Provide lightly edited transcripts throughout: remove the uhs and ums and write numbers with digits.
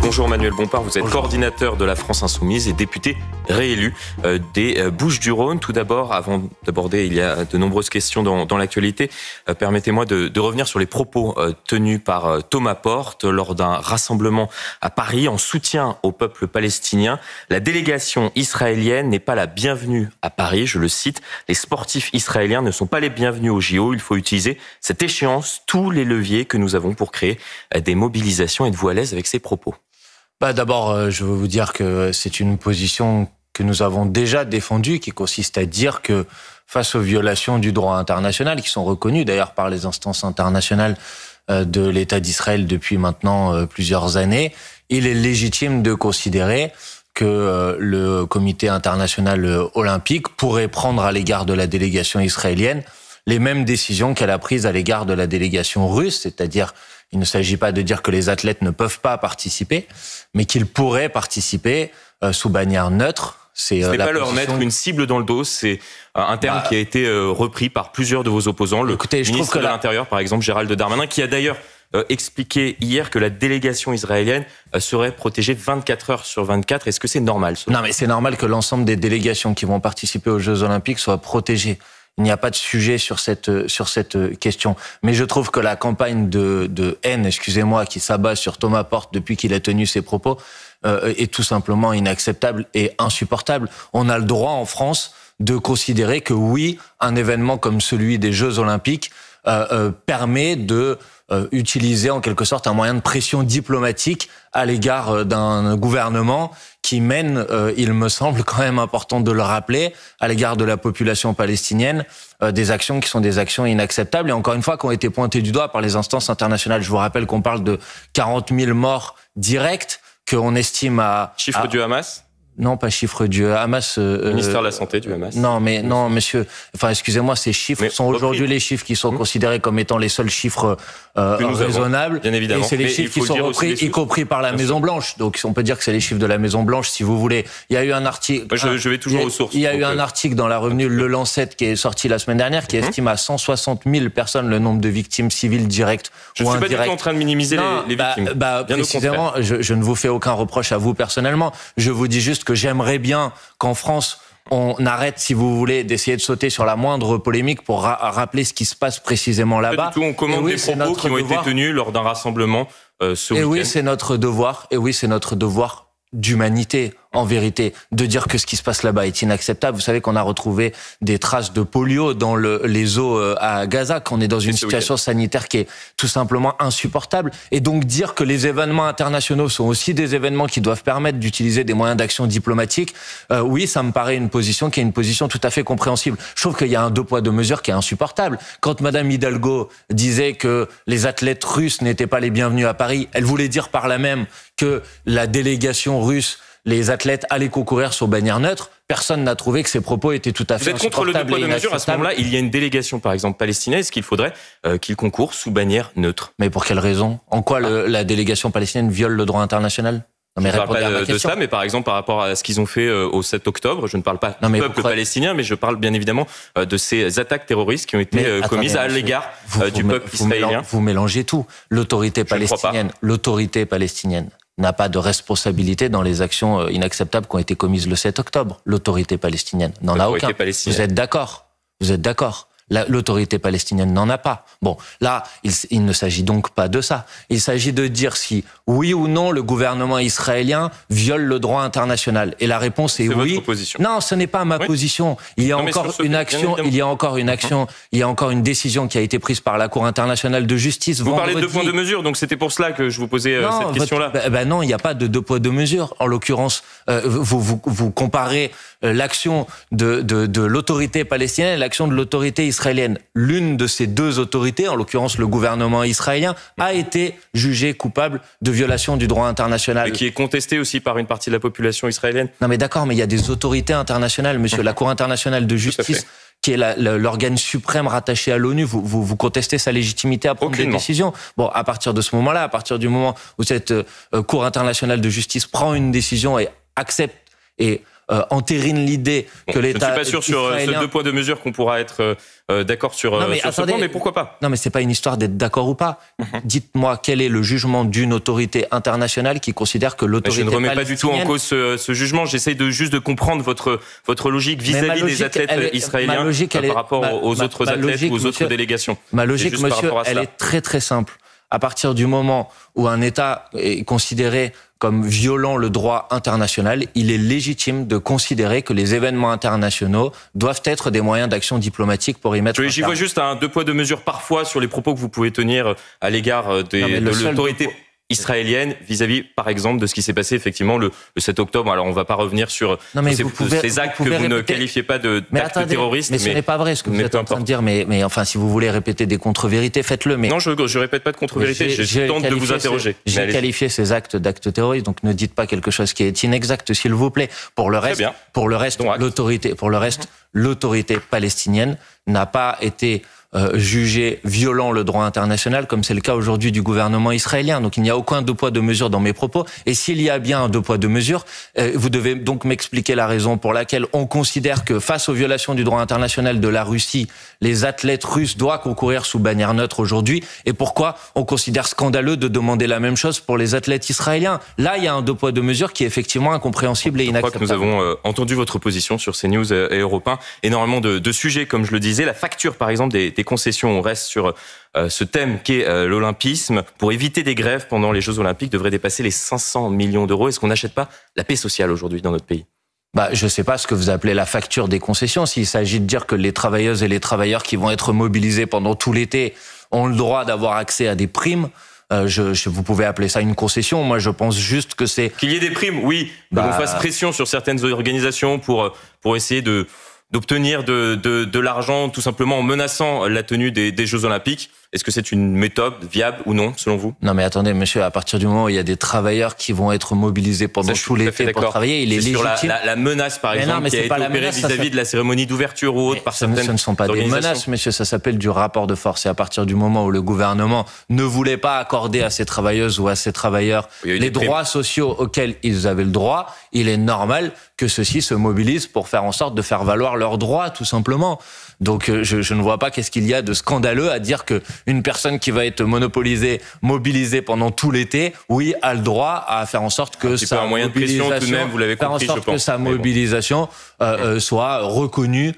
Bonjour Manuel Bompard, vous êtes coordinateur de la France Insoumise et député réélu des Bouches-du-Rhône. Tout d'abord, avant d'aborder, il y a de nombreuses questions dans l'actualité, permettez-moi de revenir sur les propos tenus par Thomas Portes lors d'un rassemblement à Paris en soutien au peuple palestinien. La délégation israélienne n'est pas la bienvenue à Paris, je le cite. Les sportifs israéliens ne sont pas les bienvenus au JO. Il faut utiliser cette échéance, tous les leviers que nous avons pour créer des mobilisations. Êtes-vous à l'aise avec ces propos ? D'abord, je veux vous dire que c'est une position que nous avons déjà défendue, qui consiste à dire que face aux violations du droit international, qui sont reconnues d'ailleurs par les instances internationales de l'État d'Israël depuis maintenant plusieurs années, il est légitime de considérer que le comité international olympique pourrait prendre à l'égard de la délégation israélienne les mêmes décisions qu'elle a prises à l'égard de la délégation russe, c'est-à-dire il ne s'agit pas de dire que les athlètes ne peuvent pas participer, mais qu'ils pourraient participer sous bannière neutre. Ce n'est pas leur mettre une cible dans le dos, c'est un terme qui a été repris par plusieurs de vos opposants. Le ministre de l'Intérieur, par exemple, Gérald Darmanin, qui a d'ailleurs expliqué hier que la délégation israélienne serait protégée 24 heures sur 24. Est-ce que c'est normal ? Non, mais c'est normal que l'ensemble des délégations qui vont participer aux Jeux Olympiques soient protégées. Il n'y a pas de sujet sur cette question. Mais je trouve que la campagne de haine, qui s'abat sur Thomas Portes depuis qu'il a tenu ses propos, est tout simplement inacceptable et insupportable. On a le droit en France de considérer que oui, un événement comme celui des Jeux Olympiques permet de utiliser en quelque sorte un moyen de pression diplomatique à l'égard d'un gouvernement qui mène, il me semble quand même important de le rappeler, à l'égard de la population palestinienne, des actions qui sont des actions inacceptables et encore une fois qui ont été pointées du doigt par les instances internationales. Je vous rappelle qu'on parle de 40 000 morts directs qu'on estime à... Chiffre du Hamas ? Non, pas chiffre du Hamas. Ministère de la Santé du Hamas. Non, monsieur. Enfin, excusez-moi, ces chiffres sont aujourd'hui les chiffres qui sont considérés comme étant les seuls chiffres raisonnables. Bien évidemment. Et c'est les chiffres qui sont repris, y compris par la Maison Blanche. Donc, on peut dire que c'est les chiffres de la Maison Blanche, si vous voulez. Il y a eu un article. Moi, je vais toujours aux sources. Il y a eu un article dans la revue Le Lancet qui est sorti la semaine dernière, qui estime à 160 000 personnes le nombre de victimes civiles directes ou indirectes. Je ne suis pas du tout en train de minimiser les victimes. Précisément, je ne vous fais aucun reproche à vous personnellement. Je vous dis juste que j'aimerais bien qu'en France, on arrête, si vous voulez, d'essayer de sauter sur la moindre polémique pour rappeler ce qui se passe précisément là-bas. Pas du tout, on commande des propos qui ont été tenus lors d'un rassemblement ce week-end. Et oui, c'est notre devoir. Et oui, c'est notre devoir d'humanité, en vérité, de dire que ce qui se passe là-bas est inacceptable. Vous savez qu'on a retrouvé des traces de polio dans les eaux à Gaza, qu'on est dans une situation sanitaire qui est tout simplement insupportable. Et donc dire que les événements internationaux sont aussi des événements qui doivent permettre d'utiliser des moyens d'action diplomatique, oui, ça me paraît une position qui est une position tout à fait compréhensible. Je trouve qu'il y a un deux poids deux mesures qui est insupportable. Quand Madame Hidalgo disait que les athlètes russes n'étaient pas les bienvenus à Paris, elle voulait dire par là même que la délégation russe, les athlètes allaient concourir sur bannière neutre. Personne n'a trouvé que ces propos étaient tout à fait insupportables. Vous êtes contre le deux poids deux mesures. À ce moment-là, il y a une délégation, par exemple, palestinienne. Est-ce qu'il faudrait qu'il concourt sous bannière neutre ? Mais pour quelle raison ? En quoi la délégation palestinienne viole le droit international ? Je ne parle pas de ça, mais par exemple, par rapport à ce qu'ils ont fait au 7 octobre, je ne parle pas du peuple palestinien, mais je parle bien évidemment de ces attaques terroristes qui ont été commises à l'égard du peuple israélien. Vous mélangez tout. L'autorité palestinienne n'a pas de responsabilité dans les actions inacceptables qui ont été commises le 7 octobre. L'autorité palestinienne n'en a aucun. Vous êtes d'accord ? L'autorité palestinienne n'en a pas. Bon, là, il ne s'agit donc pas de ça. Il s'agit de dire si, oui ou non, le gouvernement israélien viole le droit international. Et la réponse est oui. Votre position. Non, ce n'est pas ma position. Il y a encore une décision qui a été prise par la Cour internationale de justice. Vous parlez de deux points de mesure, donc c'était pour cela que je vous posais cette question-là. Non, il n'y a pas de deux poids deux mesures. En l'occurrence, vous comparez l'action de l'autorité palestinienne et l'action de l'autorité israélienne. L'une de ces deux autorités, en l'occurrence le gouvernement israélien, a été jugée coupable de violation du droit international. Et qui est contestée aussi par une partie de la population israélienne. Non mais d'accord, mais il y a des autorités internationales, monsieur. La Cour internationale de justice, qui est l'organe suprême rattaché à l'ONU, vous contestez sa légitimité à prendre des décisions. Bon, à partir de ce moment-là, à partir du moment où cette Cour internationale de justice prend une décision et accepte et entérine l'idée que l'État. Je ne suis pas sûr sur ce 2 poids 2 mesures qu'on pourra être d'accord sur ce point, mais pourquoi pas? Non, mais c'est pas une histoire d'être d'accord ou pas. Dites-moi quel est le jugement d'une autorité internationale qui considère que l'autorité palestinienne... Je ne remets pas du tout en cause ce jugement. J'essaie juste de comprendre votre logique vis-à-vis des athlètes israéliens par rapport aux autres athlètes ou aux autres délégations. Ma logique, monsieur, elle est très très simple. À partir du moment où un État est considéré comme violant le droit international, il est légitime de considérer que les événements internationaux doivent être des moyens d'action diplomatique pour y mettre un terme. J'y vois juste un 2 poids 2 mesures parfois sur les propos que vous pouvez tenir à l'égard de l'autorité israélienne vis-à-vis, par exemple, de ce qui s'est passé effectivement le 7 octobre. Alors, on ne va pas revenir sur ces actes que vous ne qualifiez pas d'actes terroristes. Mais ce n'est pas vrai ce que vous êtes en train de dire. Mais enfin, si vous voulez répéter des contre-vérités, faites-le. Mais non, je ne répète pas de contre-vérités. Je tente de vous interroger. J'ai qualifié ces actes d'actes terroristes, donc ne dites pas quelque chose qui est inexact, s'il vous plaît. Pour le reste, l'autorité palestinienne n'a pas été jugé violant le droit international, comme c'est le cas aujourd'hui du gouvernement israélien. Donc il n'y a aucun 2 poids 2 mesures dans mes propos. Et s'il y a bien un 2 poids 2 mesures, vous devez donc m'expliquer la raison pour laquelle on considère que face aux violations du droit international de la Russie, les athlètes russes doivent concourir sous bannière neutre aujourd'hui, et pourquoi on considère scandaleux de demander la même chose pour les athlètes israéliens. Là, il y a un 2 poids 2 mesures qui est effectivement incompréhensible et inacceptable. Je crois que nous avons entendu votre position sur CNews et Europe 1. Énormément de sujets, comme je le disais. La facture, par exemple, des concessions. On reste sur ce thème qu'est l'olympisme. Pour éviter des grèves pendant les Jeux Olympiques, devrait dépasser les 500 millions d'euros. Est-ce qu'on n'achète pas la paix sociale aujourd'hui dans notre pays? Je ne sais pas ce que vous appelez la facture des concessions. S'il s'agit de dire que les travailleuses et les travailleurs qui vont être mobilisés pendant tout l'été ont le droit d'avoir accès à des primes, vous pouvez appeler ça une concession. Moi, je pense juste que c'est... Qu'il y ait des primes, oui. Qu'on fasse pression sur certaines organisations pour essayer d'obtenir de l'argent tout simplement en menaçant la tenue des Jeux Olympiques. Est-ce que c'est une méthode viable ou non, selon vous? Non, mais attendez, monsieur, à partir du moment où il y a des travailleurs qui vont être mobilisés pendant tout l'été pour travailler, il est légitime... Sur la menace, par exemple, qui a été opérée vis-à-vis de la cérémonie d'ouverture ou autre par certaines Ce ne sont pas des menaces, monsieur, ça s'appelle du rapport de force. Et à partir du moment où le gouvernement ne voulait pas accorder à ces travailleuses ou à ces travailleurs les droits sociaux auxquels ils avaient le droit, il est normal que ceux-ci se mobilisent pour faire en sorte de faire valoir leurs droits, tout simplement. Donc je ne vois pas qu'est-ce qu'il y a de scandaleux à dire que une personne qui va être mobilisée pendant tout l'été, oui, a le droit à faire en sorte que sa mobilisation, tout de même, vous l'avez compris, je pense. Que sa mobilisation soit reconnue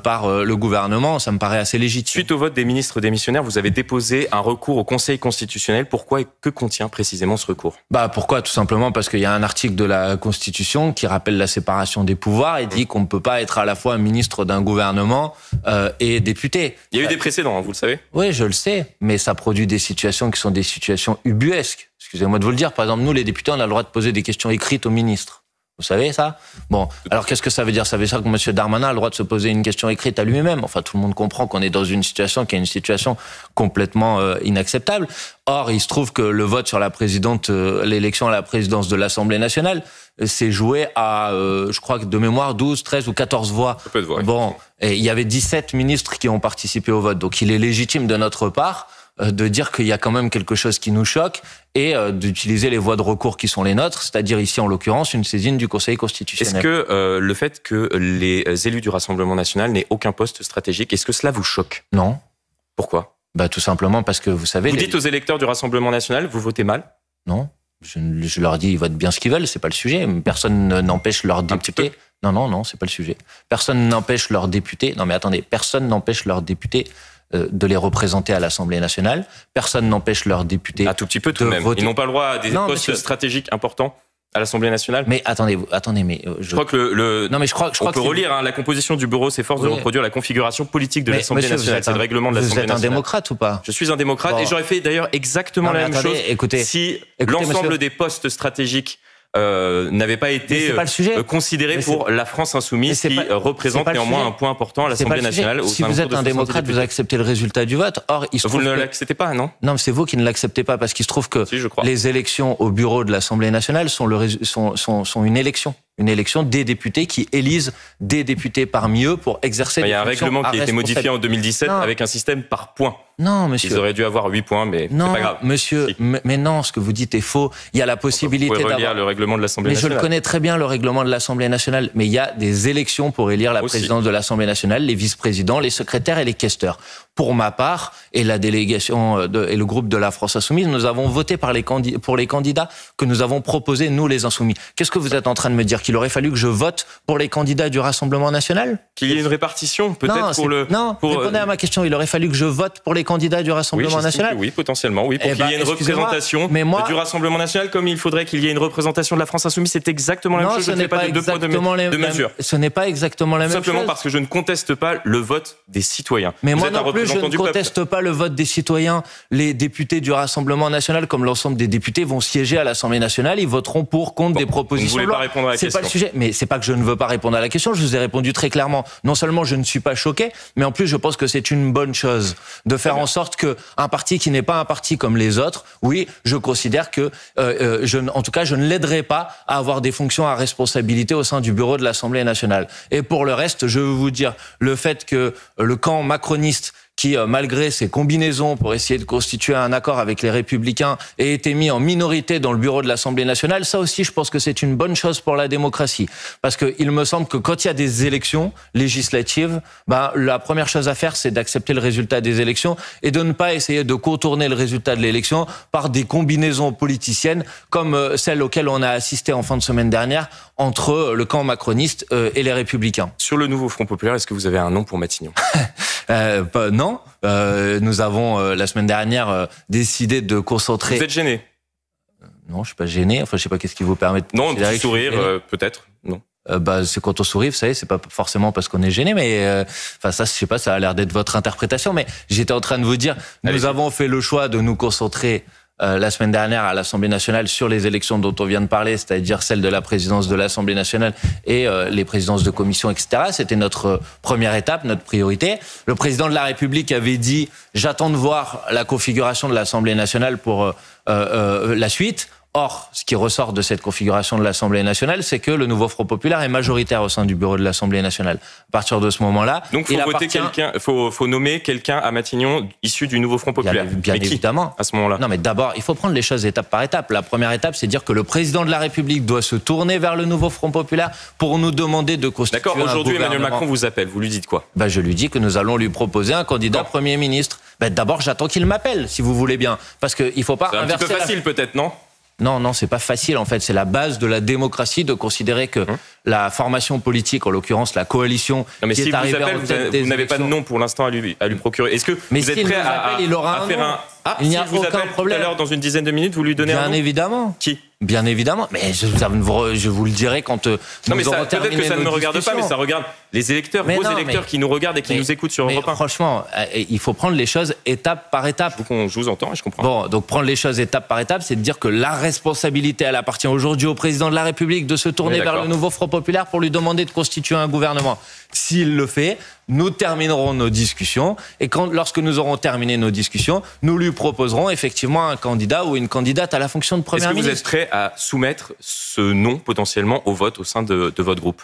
par le gouvernement. Ça me paraît assez légitime. Suite au vote des ministres démissionnaires, vous avez déposé un recours au Conseil constitutionnel. Pourquoi et que contient précisément ce recours? Pourquoi? Tout simplement parce qu'il y a un article de la Constitution qui rappelle la séparation des pouvoirs et dit qu'on ne peut pas être à la fois ministre d'un gouvernement et député. Il y a eu des précédents, vous le savez? Oui, je le sais, mais ça produit des situations qui sont des situations ubuesques. Excusez-moi de vous le dire. Par exemple, nous, les députés, on a le droit de poser des questions écrites aux ministres. Vous savez ça? Bon, alors qu'est-ce que ça veut dire? Ça veut dire que M. Darmanin a le droit de se poser une question écrite à lui-même. Enfin, tout le monde comprend qu'on est dans une situation qui est une situation complètement inacceptable. Or, il se trouve que le vote sur l'élection à la présidence de l'Assemblée nationale s'est joué à, je crois que de mémoire, 12, 13 ou 14 voix. Peu de voix. Bon, et il y avait 17 ministres qui ont participé au vote. Donc, il est légitime de notre part de dire qu'il y a quand même quelque chose qui nous choque et d'utiliser les voies de recours qui sont les nôtres, c'est-à-dire ici en l'occurrence une saisine du Conseil constitutionnel. Est-ce que le fait que les élus du Rassemblement national n'aient aucun poste stratégique, est-ce que cela vous choque? Non. Pourquoi? Tout simplement parce que vous savez... Vous dites aux électeurs du Rassemblement national, vous votez mal? Non. Je leur dis, ils votent bien ce qu'ils veulent, c'est pas le sujet. Personne n'empêche leurs députés... Non, c'est pas le sujet. Personne n'empêche leurs députés... Non mais attendez, personne n'empêche leurs députés de les représenter à l'Assemblée nationale. Personne n'empêche leurs députés... Un tout petit peu tout de même. Ils n'ont pas le droit à des postes stratégiques importants à l'Assemblée nationale. Mais attendez, mais je crois que on peut relire la composition du bureau s'efforce de reproduire la configuration politique de l'Assemblée nationale. C'est le règlement de l'Assemblée nationale. Vous êtes un démocrate ou pas? Je suis un démocrate et j'aurais fait d'ailleurs exactement la même chose si l'ensemble des postes stratégiques n'avait pas été considéré pour la France insoumise qui représente néanmoins un point important à l'Assemblée nationale. Si vous êtes un démocrate, vous acceptez le résultat du vote. Or, vous ne l'acceptez pas, non? Non, mais c'est vous qui ne l'acceptez pas parce qu'il se trouve que les élections au bureau de l'Assemblée nationale sont une élection. une élection des députés qui élisent des députés parmi eux pour exercer des fonctions. Il y a un règlement qui a été modifié en 2017 avec un système par points. Non, monsieur. Ils auraient dû avoir 8 points, mais c'est pas grave. Monsieur, mais non, ce que vous dites est faux. Il y a la possibilité d'avoir... Vous pouvez relire le règlement de l'Assemblée nationale. Mais je le connais très bien, le règlement de l'Assemblée nationale. Mais il y a des élections pour élire la présidence de l'Assemblée nationale, les vice-présidents, les secrétaires et les questeurs. Pour ma part, et la délégation et le groupe de la France Insoumise, nous avons voté pour les candidats que nous avons proposés, nous les Insoumis. Qu'est-ce que vous êtes en train de me dire? Qu'il aurait fallu que je vote pour les candidats du Rassemblement national? Qu'il y ait une répartition, peut-être pour le... Non, répondez à ma question. Il aurait fallu que je vote pour les candidats du Rassemblement national? Oui, potentiellement, oui. Pour qu'il y ait une représentation du Rassemblement national, comme il faudrait qu'il y ait une représentation de la France Insoumise, c'est exactement la même chose. Je ne fais pas de deux poids, deux mesures. Ce n'est pas exactement la même chose. Simplement parce que je ne conteste pas le vote des citoyens. Mais moi non plus, je ne conteste pas le vote des citoyens. Les députés du Rassemblement national, comme l'ensemble des députés, vont siéger à l'Assemblée nationale. Ils voteront pour, contre des propositions. Vous ne voulez pas répondre à la question. C'est pas le sujet. Mais c'est pas que je ne veux pas répondre à la question. Je vous ai répondu très clairement. Non seulement je ne suis pas choqué, mais en plus je pense que c'est une bonne chose de faire en sorte que un parti qui n'est pas un parti comme les autres, oui, je considère que, en tout cas, je ne l'aiderai pas à avoir des fonctions à responsabilité au sein du bureau de l'Assemblée nationale. Et pour le reste, je veux vous dire, le fait que le camp macroniste, qui, malgré ses combinaisons pour essayer de constituer un accord avec les Républicains, ait été mis en minorité dans le bureau de l'Assemblée nationale, ça aussi, je pense que c'est une bonne chose pour la démocratie. Parce que il me semble que quand il y a des élections législatives, la première chose à faire, c'est d'accepter le résultat des élections et de ne pas essayer de contourner le résultat de l'élection par des combinaisons politiciennes comme celles auxquelles on a assisté en fin de semaine dernière entre le camp macroniste et les Républicains. Sur le nouveau Front populaire, est-ce que vous avez un nom pour Matignon? Non, nous avons la semaine dernière décidé de concentrer. Vous êtes gêné? Non, je suis pas gêné. Enfin, je sais pas qu'est-ce qui vous permet de. Non, un petit sourire, peut-être. Non. C'est quand on sourit, vous savez, c'est pas forcément parce qu'on est gêné, mais ça, je sais pas, ça a l'air d'être votre interprétation. Mais j'étais en train de vous dire, nous avons fait le choix de nous concentrer. La semaine dernière à l'Assemblée nationale sur les élections dont on vient de parler, c'est-à-dire celle de la présidence de l'Assemblée nationale et les présidences de commission, etc. C'était notre première étape, notre priorité. Le président de la République avait dit « J'attends de voir la configuration de l'Assemblée nationale pour la suite ». Or, ce qui ressort de cette configuration de l'Assemblée nationale, c'est que le nouveau Front populaire est majoritaire au sein du bureau de l'Assemblée nationale. À partir de ce moment-là, donc faut nommer quelqu'un à Matignon issu du nouveau Front populaire. Bien évidemment. À ce moment-là. Non, mais d'abord, il faut prendre les choses étape par étape. La première étape, c'est dire que le président de la République doit se tourner vers le nouveau Front populaire pour nous demander de constituer un gouvernement. Aujourd'hui, Emmanuel Macron vous appelle. Vous lui dites quoi? Je lui dis que nous allons lui proposer un candidat Premier ministre. D'abord, j'attends qu'il m'appelle, si vous voulez bien, parce que il faut pas inverser. C'est un petit peu facile, peut-être, non? Non, c'est pas facile. En fait, c'est la base de la démocratie de considérer que la formation politique, en l'occurrence la coalition, qui est arrivée en tête des élections... Vous n'avez pas de nom pour l'instant à lui procurer. Est-ce que vous êtes prêt à faire un... Il n'y a aucun problème. Tout à l'heure, dans une dizaine de minutes, vous lui donnez un nom? Bien évidemment. Qui? Bien évidemment. Mais je vous le dirai quand nous aurons terminé. Peut-être que ça ne me regarde pas, mais ça regarde les électeurs, vos électeurs qui nous regardent et qui nous écoutent sur Europe 1. Franchement, il faut prendre les choses étape par étape. Je vous entends et je comprends. Bon, donc prendre les choses étape par étape, c'est de dire que la responsabilité, elle appartient aujourd'hui au président de la République de se tourner vers le nouveau Front populaire pour lui demander de constituer un gouvernement. S'il le fait, nous terminerons nos discussions et lorsque nous aurons terminé nos discussions, nous lui proposerons effectivement un candidat ou une candidate à la fonction de Premier ministre. Est-ce que vous êtes prêt à soumettre ce nom potentiellement au vote au sein de votre groupe?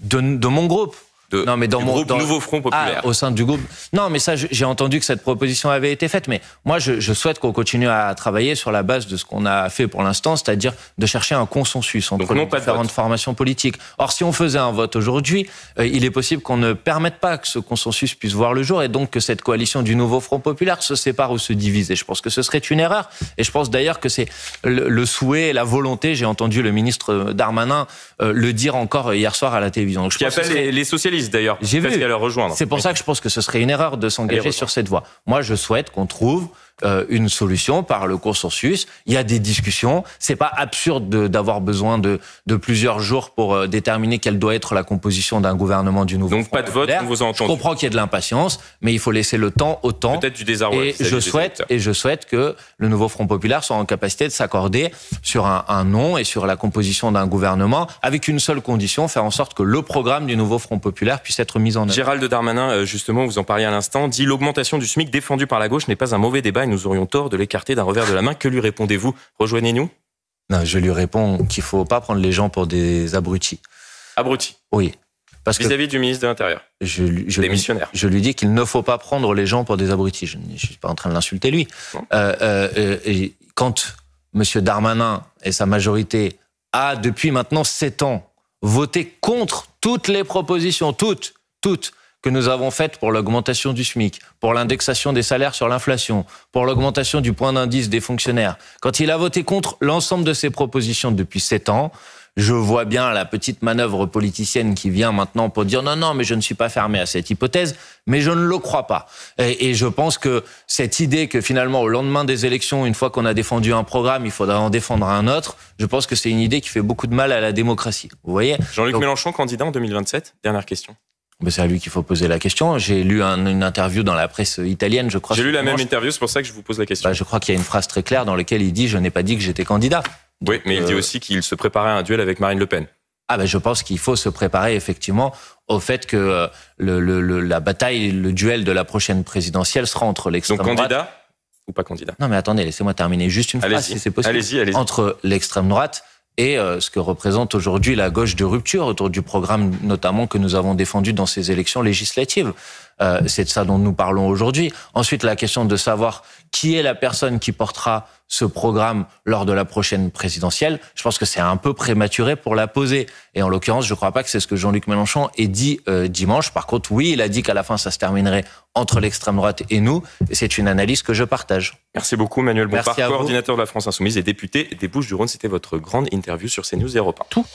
De mon groupe? Non, mais Nouveau Front populaire. Au sein du groupe. Non, mais ça, j'ai entendu que cette proposition avait été faite. Mais moi, je souhaite qu'on continue à travailler sur la base de ce qu'on a fait pour l'instant, c'est-à-dire de chercher un consensus entre les différentes formations politiques. Or, si on faisait un vote aujourd'hui, il est possible qu'on ne permette pas que ce consensus puisse voir le jour et donc que cette coalition du Nouveau Front populaire se sépare ou se divise. Et je pense que ce serait une erreur. Et je pense d'ailleurs que c'est le souhait et la volonté. J'ai entendu le ministre Darmanin le dire encore hier soir à la télévision. Donc, qui appelle les socialistes d'ailleurs, j'ai vu. À leur rejoindre. C'est pour ça que je pense que ce serait une erreur de s'engager sur cette voie. Moi, je souhaite qu'on trouve une solution par le consensus. Il y a des discussions. C'est pas absurde d'avoir besoin de plusieurs jours pour déterminer quelle doit être la composition d'un gouvernement du nouveau. Donc pas de vote, on vous a entendu. Je comprends qu'il y ait de l'impatience, mais il faut laisser le temps au temps. Peut-être du désarroi. Et je souhaite que le nouveau Front populaire soit en capacité de s'accorder sur un nom et sur la composition d'un gouvernement avec une seule condition, faire en sorte que le programme du nouveau Front populaire puisse être mis en œuvre. Gérald Darmanin, justement, vous en parliez à l'instant, dit l'augmentation du SMIC défendue par la gauche n'est pas un mauvais débat et nous aurions tort de l'écarter d'un revers de la main. Que lui répondez-vous? Rejoignez-nous. Non, je lui réponds qu'il faut pas prendre les gens pour des abrutis. Abrutis. Oui. Parce vis-à-vis du ministre de l'Intérieur. Démissionnaire. Je lui dis qu'il ne faut pas prendre les gens pour des abrutis. Je ne suis pas en train de l'insulter lui. Et quand M. Darmanin et sa majorité a, depuis maintenant 7 ans, voté contre toutes les propositions, toutes, que nous avons faites pour l'augmentation du SMIC, pour l'indexation des salaires sur l'inflation, pour l'augmentation du point d'indice des fonctionnaires, quand il a voté contre l'ensemble de ces propositions depuis 7 ans, je vois bien la petite manœuvre politicienne qui vient maintenant pour dire non, mais je ne suis pas fermé à cette hypothèse, mais je ne le crois pas. Et je pense que cette idée que finalement, au lendemain des élections, une fois qu'on a défendu un programme, il faudra en défendre un autre, je pense que c'est une idée qui fait beaucoup de mal à la démocratie. Vous voyez ? Jean-Luc Mélenchon, candidat en 2027 ? Dernière question. Ben c'est à lui qu'il faut poser la question. J'ai lu une interview dans la presse italienne, je crois. J'ai lu la même interview, c'est pour ça que je vous pose la question. Ben, je crois qu'il y a une phrase très claire dans laquelle il dit « Je n'ai pas dit que j'étais candidat ». Oui, mais il dit aussi qu'il se préparait à un duel avec Marine Le Pen. Ah ben je pense qu'il faut se préparer effectivement au fait que la bataille, le duel de la prochaine présidentielle sera entre l'extrême droite... Donc candidat ou pas candidat ? Non mais attendez, laissez-moi terminer juste une phrase si c'est possible. Allez-y. Entre l'extrême droite et ce que représente aujourd'hui la gauche de rupture autour du programme notamment que nous avons défendu dans ces élections législatives. C'est de ça dont nous parlons aujourd'hui. Ensuite, la question de savoir qui est la personne qui portera ce programme lors de la prochaine présidentielle, je pense que c'est un peu prématuré pour la poser. Et en l'occurrence, je ne crois pas que c'est ce que Jean-Luc Mélenchon ait dit dimanche. Par contre, oui, il a dit qu'à la fin, ça se terminerait entre l'extrême droite et nous. Et c'est une analyse que je partage. Merci beaucoup, Manuel Bompard, Merci coordinateur de la France Insoumise et député des Bouches-du-Rhône. C'était votre grande interview sur CNews et Europe 1. Tout.